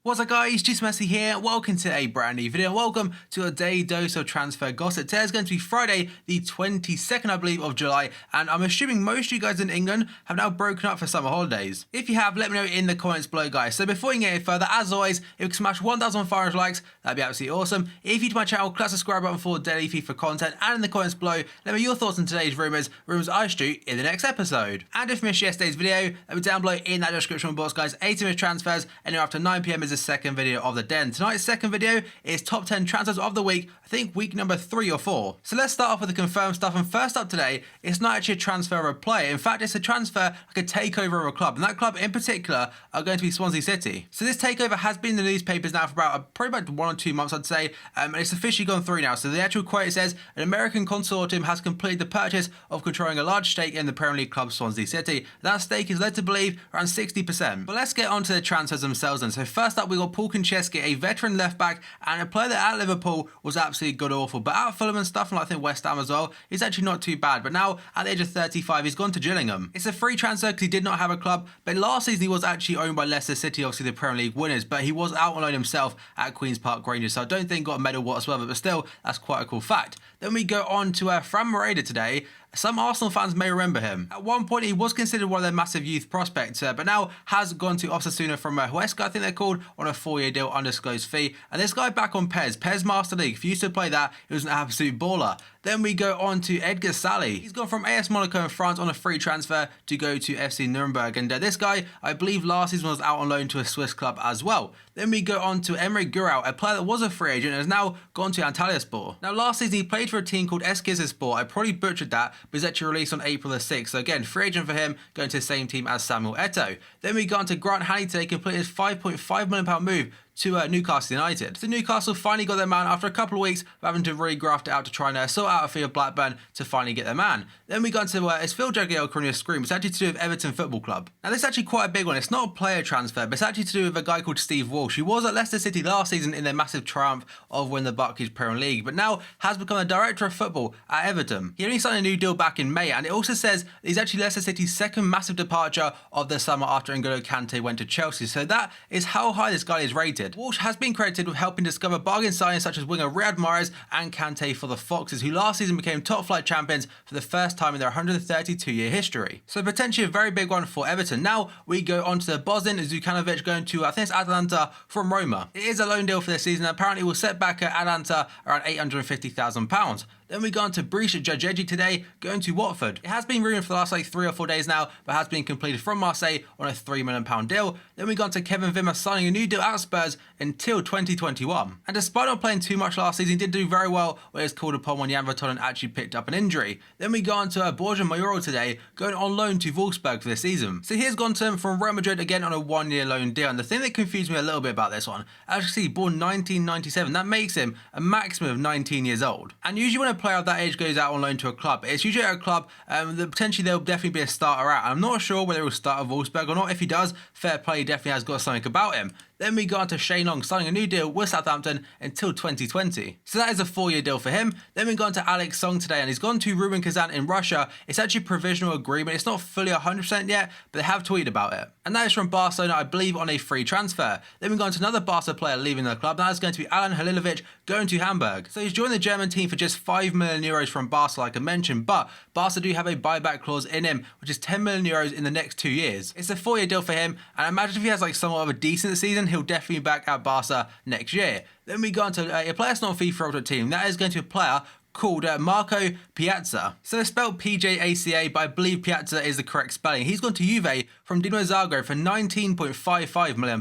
What's up guys, just Messi here, welcome to a brand new video, welcome to a daily dose of transfer gossip. Today is going to be Friday the 22nd I believe of July, and I'm assuming most of you guys in England have now broken up for summer holidays. If you have, let me know in the comments below guys. So before we get any further, as always, if you can smash 1,500 likes, that'd be absolutely awesome. If you're to my channel, click the subscribe button for daily FIFA content, and in the comments below, let me know your thoughts on today's rumours I should do in the next episode. And if you missed yesterday's video, let me down below in that description box guys, 8 transfers, and after 9 PM is the second video of the den. Tonight's second video is top 10 transfers of the week, I think week number 3 or 4. So let's start off with the confirmed stuff, and first up today, it's not actually a transfer of a player. In fact, it's a transfer, like a takeover of a club, and that club in particular are going to be Swansea City. So this takeover has been in the newspapers now for probably about 1 or 2 months I'd say, and it's officially gone through now. So the actual quote says, an American consortium has completed the purchase of controlling a large stake in the Premier League club Swansea City. That stake is led to believe around 60%. But let's get on to the transfers themselves then. So first up we got Paul Konchesky, a veteran left back and a player that at Liverpool was absolutely god awful, but at Fulham and stuff, and I think West Ham as well, he's actually not too bad. But now at the age of 35 he's gone to Gillingham. It's a free transfer because he did not have a club, but last season he was actually owned by Leicester City, obviously the Premier League winners, but he was out on loan himself at Queen's Park Rangers, so I don't think got a medal whatsoever, but still that's quite a cool fact. Then we go on to Fran Moreda today. Some Arsenal fans may remember him. At one point, he was considered one of their massive youth prospects, but now has gone to Osasuna from Huesca, I think they're called, on a 4-year deal, undisclosed fee. And this guy back on PES Master League, if you used to play that, he was an absolute baller. Then we go on to Edgar Sally. He's gone from AS Monaco in France on a free transfer to go to FC Nuremberg. And this guy, I believe last season was out on loan to a Swiss club as well. Then we go on to Emre Gurau, a player that was a free agent and has now gone to Antalyaspor. Now last season he played for a team called Eskişehirspor. I probably butchered that, but he's actually released on April the 6th. So again, free agent for him, going to the same team as Samuel Eto'o. Then we go on to Grant Hanley today, completed his £5.5 million move to Newcastle United. So Newcastle finally got their man after a couple of weeks of having to really graft it out to try and sort out a fee of Blackburn to finally get their man. Then we got into it's Phil Jagielka on your screen. It's actually to do with Everton Football Club. Now this is actually quite a big one. It's not a player transfer, but it's actually to do with a guy called Steve Walsh. He was at Leicester City last season in their massive triumph of winning the Barclays Premier League, but now has become a director of football at Everton. He only signed a new deal back in May, and it also says he's actually Leicester City's second massive departure of the summer after N'Golo Kante went to Chelsea. So that is how high this guy is rated. Walsh has been credited with helping discover bargain signings such as winger Riyad Mahrez and Kante for the Foxes, who last season became top flight champions for the first time in their 132-year history. So potentially a very big one for Everton. Now we go on to Bosnin Zukanovic going to, I think it's Atalanta from Roma. It is a loan deal for this season, and apparently will set back at Atalanta around £850,000. Then we go on to Brice Jajeji today, going to Watford. It has been rumoured for the last 3 or 4 days now, but has been completed from Marseille on a £3 million deal. Then we go on to Kevin Vemma signing a new deal at Spurs until 2021. And despite not playing too much last season, he did do very well when he was called upon when Jan Vertonghen actually picked up an injury. Then we go on to Borja Mayoral today, going on loan to Wolfsburg for this season. So he's gone to him from Real Madrid again on a 1-year loan deal. And the thing that confused me a little bit about this one, as you see, born 1997, that makes him a maximum of 19 years old. And usually when a player of that age goes out on loan to a club, it's usually at a club that potentially there'll definitely be a starter at. I'm not sure whether he'll start at Wolfsburg or not. If he does, fair play, he definitely has got something about him. Then we go on to Shane Long signing a new deal with Southampton until 2020. So that is a 4-year deal for him. Then we go on to Alex Song today, and he's gone to Rubin Kazan in Russia. It's actually a provisional agreement. It's not fully 100% yet, but they have tweeted about it. And that is from Barcelona, I believe, on a free transfer. Then we go on to another Barca player leaving the club. That is going to be Alan Halilovic going to Hamburg. So he's joined the German team for just €5 million from Barca, like I mentioned, but Barca do have a buyback clause in him, which is €10 million in the next 2 years. It's a 4-year deal for him, and I imagine if he has like somewhat of a decent season, he'll definitely be back at Barca next year. Then we go on to a player that's not a FIFA Ultimate team. That is going to be a player called Marco Piazza. So it's spelled P-J-A-C-A, but I believe Piazza is the correct spelling. He's gone to Juve from Dinamo Zagreb for £19.55 million,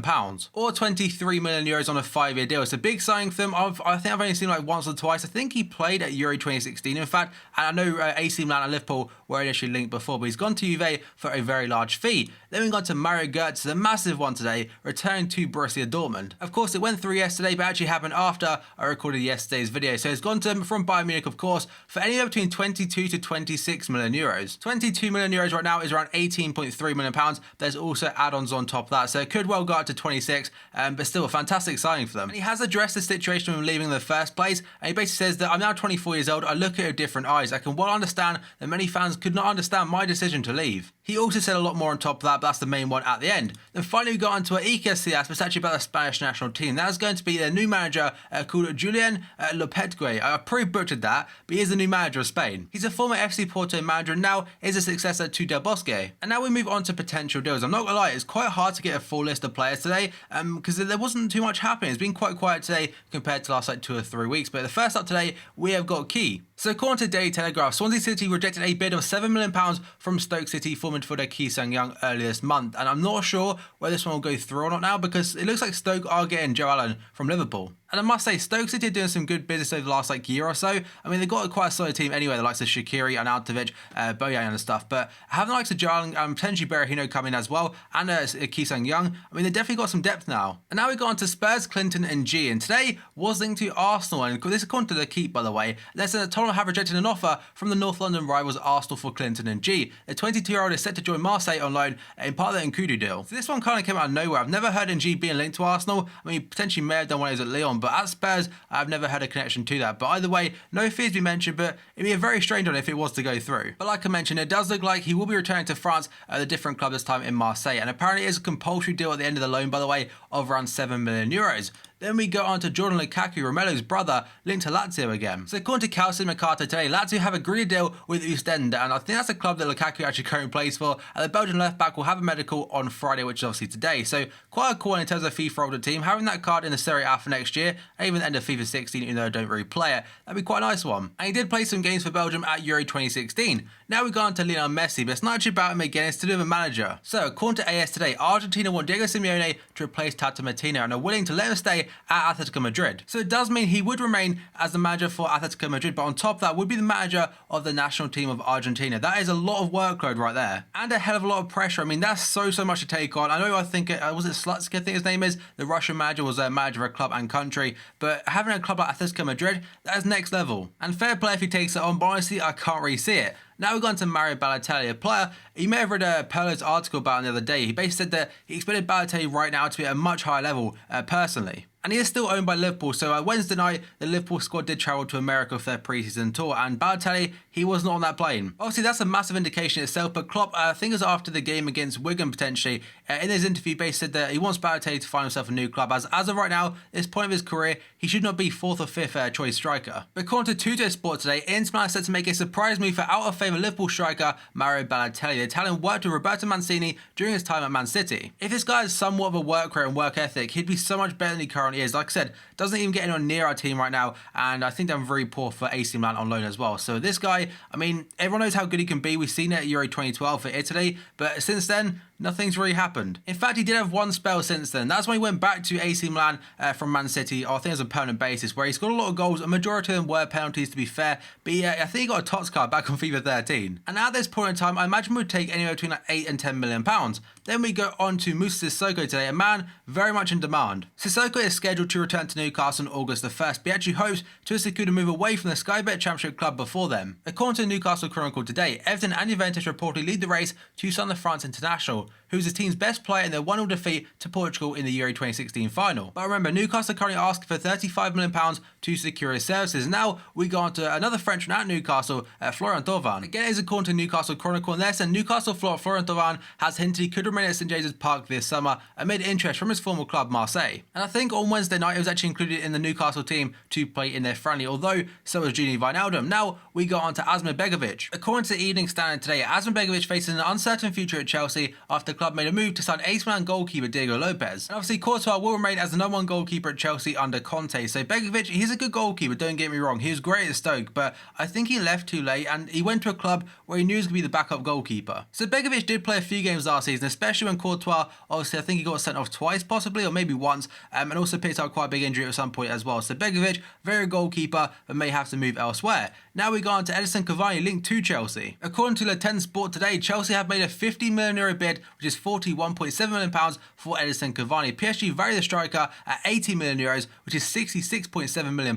or €23 million on a 5-year deal. It's a big signing for them. I think I've only seen him like once or twice. I think he played at Euro 2016, in fact, and I know AC Milan and Liverpool were initially linked before, but he's gone to Juve for a very large fee. Then we got to Mario Götze, the massive one today, returning to Borussia Dortmund. Of course, it went through yesterday, but actually happened after I recorded yesterday's video. So he's gone to from Bayern Munich Munich, of course, for anywhere between 22 to 26 million euros. 22 million euros right now is around 18.3 million pounds. There's also add-ons on top of that, so it could well go up to 26, but still a fantastic signing for them. And he has addressed the situation of him leaving in the first place, and he basically says that I'm now 24 years old, I look at it with different eyes. I can well understand that many fans could not understand my decision to leave. He also said a lot more on top of that, but that's the main one at the end. Then finally we got onto Iker Casillas, but it's actually about the Spanish national team. That's going to be their new manager called Julian Lopetegui. I pretty butchered that, but he is the new manager of Spain. He's a former FC Porto manager and now is a successor to Del Bosque. And now we move on to potential deals. I'm not gonna lie, it's quite hard to get a full list of players today because there wasn't too much happening. It's been quite quiet today compared to the last 2 or 3 weeks. But the first up today, we have got Key. So according to Daily Telegraph, Swansea City rejected a bid of £7 million from Stoke City for midfielder Ki Sung-young earlier this month, and I'm not sure whether this one will go through or not now because it looks like Stoke are getting Joe Allen from Liverpool. And I must say, Stoke City are doing some good business over the last year or so. I mean, they've got quite a solid team anyway, the likes of Shaqiri, Arnautovic, Bojan and stuff. But having the likes of Joe Allen and potentially Berahino coming as well, and Ki Sung-young, I mean, they've definitely got some depth now. And now we got on to Spurs, Clinton and G. And today was linked to Arsenal, and this is according to the Keep, by the way. They said that Tottenham have rejected an offer from the North London rivals Arsenal for Clinton and G. The 22-year-old is set to join Marseille on loan in part of the Nkudu deal. So this one kind of came out of nowhere. I've never heard Ng being linked to Arsenal. I mean, potentially may have done when he was at Lyon, but at Spurs, I've never had a connection to that. But either way, no fees be mentioned, but it'd be a very strange one if it was to go through. But like I mentioned, it does look like he will be returning to France at a different club this time in Marseille. And apparently it is a compulsory deal at the end of the loan, by the way, of around 7 million euros. Then we go on to Jordan Lukaku, Romelo's brother, linked to Lazio again. So according to Calcio Mercato today, Lazio have agreed a deal with Ostend, and I think that's a club that Lukaku actually currently plays for. And the Belgian left back will have a medical on Friday, which is obviously today. So quite a cool one in terms of FIFA older team. Having that card in the Serie A for next year, and even the end of FIFA 16, even though I don't really play it, that'd be quite a nice one. And he did play some games for Belgium at Euro 2016. Now we go on to Lionel Messi, but it's not actually about him again, it's to do with a manager. So according to AS today, Argentina want Diego Simeone to replace Tata Martino and are willing to let him stay at Atletico Madrid. So it does mean he would remain as the manager for Atletico Madrid, but on top of that would be the manager of the national team of Argentina. That is a lot of workload right there, and a hell of a lot of pressure. I mean, that's so much to take on. I know, I think was it Slutsky, I think his name is, the Russian manager, was a manager of a club and country, but having a club like Atletico Madrid, that is next level. And fair play if he takes it on, but honestly, I can't really see it. Now we've gone to Mario Balotelli, a player you may have read Perlo's article about him the other day. He basically said that he expected Balotelli right now to be at a much higher level personally. And he is still owned by Liverpool, so Wednesday night, the Liverpool squad did travel to America for their pre-season tour, and Balotelli, he was not on that plane. Obviously, that's a massive indication itself, but Klopp, I think it was after the game against Wigan potentially, in his interview, basically said that he wants Balotelli to find himself a new club, as of right now, this point of his career, he should not be 4th or 5th choice striker. But according to Tutto Sport today, Inter Milan is set to make a surprise move for out-of-favour Liverpool striker Mario Balotelli. The Italian worked with Roberto Mancini during his time at Man City. If this guy has somewhat of a work rate and work ethic, he'd be so much better than he currently is. Like I said, doesn't even get anyone near our team right now, and I think they're very poor for AC Milan on loan as well. So this guy, I mean, everyone knows how good he can be. We've seen it at Euro 2012 for Italy, but since then, nothing's really happened. In fact, he did have one spell since then. That's when he went back to AC Milan from Man City, or I think it was a permanent basis, where he scored a lot of goals. A majority of them were penalties, to be fair. But yeah, I think he got a TOTS card back on FIFA 13. And at this point in time, I imagine would take anywhere between 8 and 10 million pounds. Then we go on to Moussa Sissoko today, a man very much in demand. Sissoko is scheduled to return to Newcastle on August the 1st, but he actually hopes to secure a move away from the Sky Bet Championship club before then. According to the Newcastle Chronicle today, Everton and Juventus reportedly lead the race to sign the France international, who's the team's best player in their 1-0 defeat to Portugal in the Euro 2016 final. But remember, Newcastle are currently asking for £35 million to secure his services. Now we go on to another Frenchman at Newcastle, Florent Thauvin. Again, it is according to Newcastle Chronicle, and they're saying Newcastle Florent Thauvin has hinted he could remain at St James's Park this summer amid interest from his former club Marseille. And I think on Wednesday night he was actually included in the Newcastle team to play in their friendly, although so was Gini Wijnaldum. Now we go on to Asmir Begovic. According to the Evening Standard today, Asmir Begovic faces an uncertain future at Chelsea after the club made a move to sign AC Milan goalkeeper Diego Lopez. And obviously Courtois will remain as the number 1 goalkeeper at Chelsea under Conte. So Begovic, he's a good goalkeeper, don't get me wrong. He was great at Stoke, but I think he left too late, and he went to a club where he knew he was going to be the backup goalkeeper. So Begovic did play a few games last season, especially when Courtois, obviously I think he got sent off twice possibly, or maybe once, and also picked up quite a big injury at some point as well. So Begovic, very goalkeeper, but may have to move elsewhere. Now we go on to Edison Cavani linked to Chelsea. According to Le 10 Sport today, Chelsea have made a €50 million bid, which is £41.7 million for Edison Cavani. PSG value the striker at €80 million, which is £66.7 million.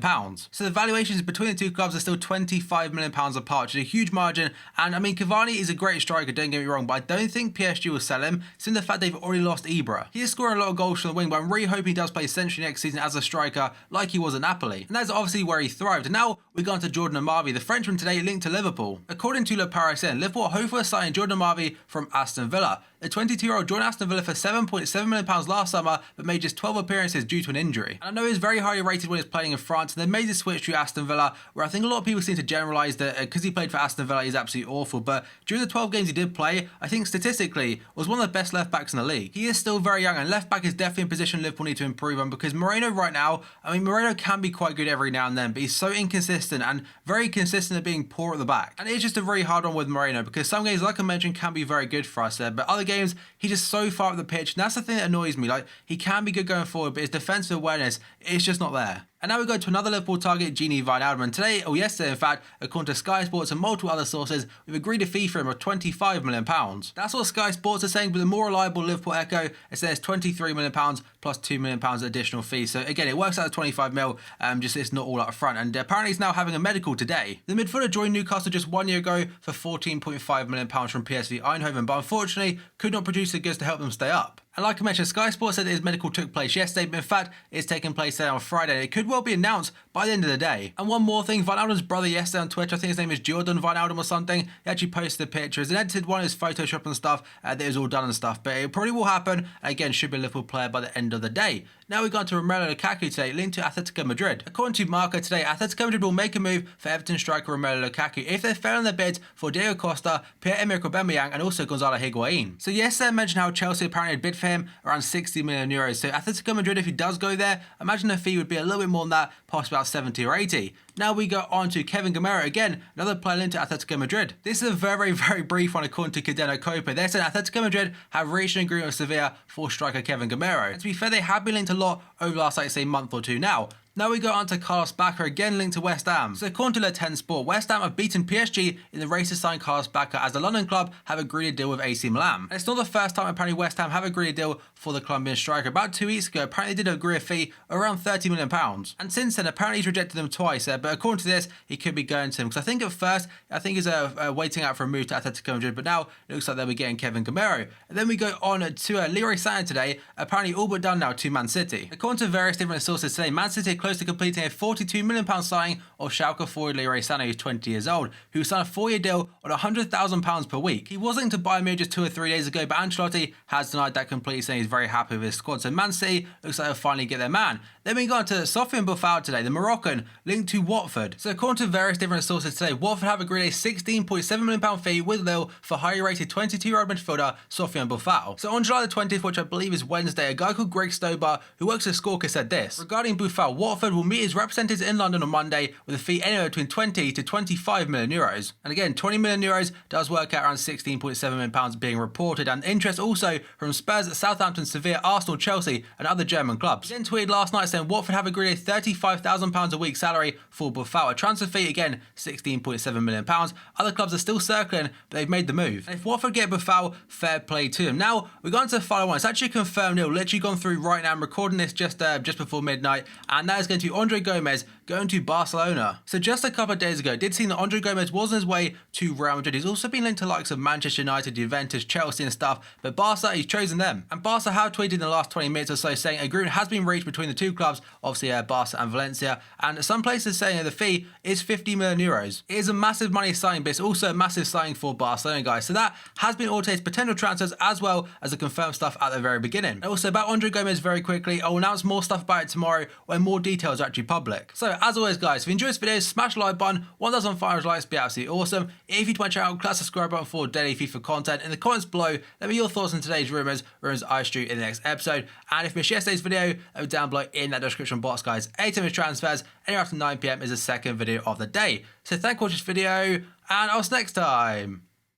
So the valuations between the two clubs are still £25 million apart, which is a huge margin. And I mean, Cavani is a great striker, don't get me wrong, but I don't think PSG will sell him, since the fact they've already lost Ibra. He is scoring a lot of goals from the wing, but I'm really hoping he does play centrally next season as a striker, like he was at Napoli. And that's obviously where he thrived. And now we go on to Jordan Amavi, the Frenchman today linked to Liverpool. According to Le Parisien, Liverpool are hopeful of signing Jordan Amavi from Aston Villa. The 22-year-old joined Aston Villa for £7.7 million last summer, but made just 12 appearances due to an injury. And I know he's very highly rated when he's playing in France, and they made the switch to Aston Villa, where I think a lot of people seem to generalise that because he played for Aston Villa, he's absolutely awful. But during the 12 games he did play, I think statistically was one of the best left-backs in the league. He is still very young, and left-back is definitely a position Liverpool need to improve on, because Moreno right now, I mean, Moreno can be quite good every now and then, but he's so inconsistent and very consistent at being poor at the back. And it's just a very hard one with Moreno, because some games, like I mentioned, can be very good for us there, but other games, he's just so far up the pitch, and that's the thing that annoys me. Like, he can be good going forward, but his defensive awareness, it's just not there. And now we go to another Liverpool target, Gini Wijnaldum. And today, or yesterday in fact, according to Sky Sports and multiple other sources, we've agreed a fee for him of £25 million. That's what Sky Sports are saying, but the more reliable Liverpool Echo, it says £23 million plus £2 million additional fee. So again, it works out at 25 mil, just it's not all up front. And apparently he's now having a medical today. The midfielder joined Newcastle just 1 year ago for £14.5 million from PSV Eindhoven, but unfortunately could not produce the goods to help them stay up. And like I mentioned, Sky Sports said that his medical took place yesterday, but in fact, it's taking place today on Friday. And it could well be announced by the end of the day. And one more thing, Wijnaldum's brother yesterday on Twitter, I think his name is Jordan Wijnaldum or something, he actually posted the pictures and edited one of his Photoshop and stuff that was all done and stuff. But it probably will happen. Again, should be a Liverpool player by the end of the day. Now we go on to Romelu Lukaku today, linked to Atletico Madrid. According to Marca today, Atletico Madrid will make a move for Everton striker Romelu Lukaku if they fail in their bids for Diego Costa, Pierre-Emerick Aubameyang and also Gonzalo Higuain. So yesterday I mentioned how Chelsea apparently had bid for him around €60 million. So Atletico Madrid, if he does go there, imagine the fee would be a little bit more than that, possibly about 70 or 80. Now we go on to Kevin Gameiro, again, another player linked to Atletico Madrid. This is a very, very brief one according to Cadena Copa. They said Atletico Madrid have reached an agreement with Sevilla for striker Kevin Gameiro. And to be fair, they have been linked a lot over the last, like, say, month or two now. Now we go on to Carlos Bacca, again linked to West Ham. So according to Le 10 Sport, West Ham have beaten PSG in the race to sign Carlos Bacca, as the London club have agreed a deal with AC Milan. And it's not the first time apparently West Ham have agreed a deal for the Colombian striker. About 2 weeks ago, apparently they did agree a fee of around £30 million. And since then, apparently he's rejected them twice, but according to this, he could be going to him. Because I think at first, I think he's waiting out for a move to Atletico Madrid, but now it looks like they'll be getting Kevin Gameiro. And then we go on to Leroy Sané today, apparently all but done now to Man City. According to various different sources today, Man City are close to completing a £42 million signing of Schalke forward Leroy Sané, who's 20 years old, who signed a 4-year deal on £100,000 per week. He was linked to Bayern Munich just 2 or 3 days ago, but Ancelotti has denied that completely, saying he's very happy with his squad. So Man City looks like they'll finally get their man. Then we go on to Sofiane Boufal today, the Moroccan, linked to Watford. So according to various different sources today, Watford have agreed a £16.7 million fee with Lille for highly rated 22-year-old midfielder Sofiane Boufal. So on July the 20th, which I believe is Wednesday, a guy called Greg Stobar, who works at Scorker, said this. Regarding Boufal, Watford will meet his representatives in London on Monday with a fee anywhere between 20 to €25 million. And again, €20 million does work out around £16.7 million being reported, and interest also from Spurs, Southampton, Sevilla, Arsenal, Chelsea and other German clubs. He then tweeted last night saying Watford have agreed a £35,000 a week salary for Boufal. A transfer fee, again, £16.7 million. Other clubs are still circling, but they've made the move. And if Watford get Boufal, fair play to them. Now, we're going to the final one. It's actually confirmed. It'll literally gone through right now. I'm recording this just before midnight, and that is going to be André Gomes going to Barcelona. So just a couple of days ago, it did seem that André Gomes was on his way to Real Madrid. He's also been linked to likes of Manchester United, Juventus, Chelsea and stuff, but Barca, he's chosen them. And Barca have tweeted in the last 20 minutes or so saying agreement has been reached between the two clubs, obviously Barca and Valencia, and some places saying the fee is €50 million. It is a massive money signing, but it's also a massive signing for Barcelona, guys. So that has been all today's potential transfers as well as the confirmed stuff at the very beginning. And also about André Gomes very quickly, I'll announce more stuff about it tomorrow when more details are actually public. So as always, guys, if you enjoyed this video, smash the like button. 1,500 likes would be absolutely awesome. If you're to my channel, click the subscribe button for daily FIFA content. In the comments below, let me know your thoughts on today's rumours I stream in the next episode. And if you missed yesterday's video, down below in that description box, guys. 8 time transfers, anywhere after 9 PM is the second video of the day. So thank you for watching this video, and I'll see you next time.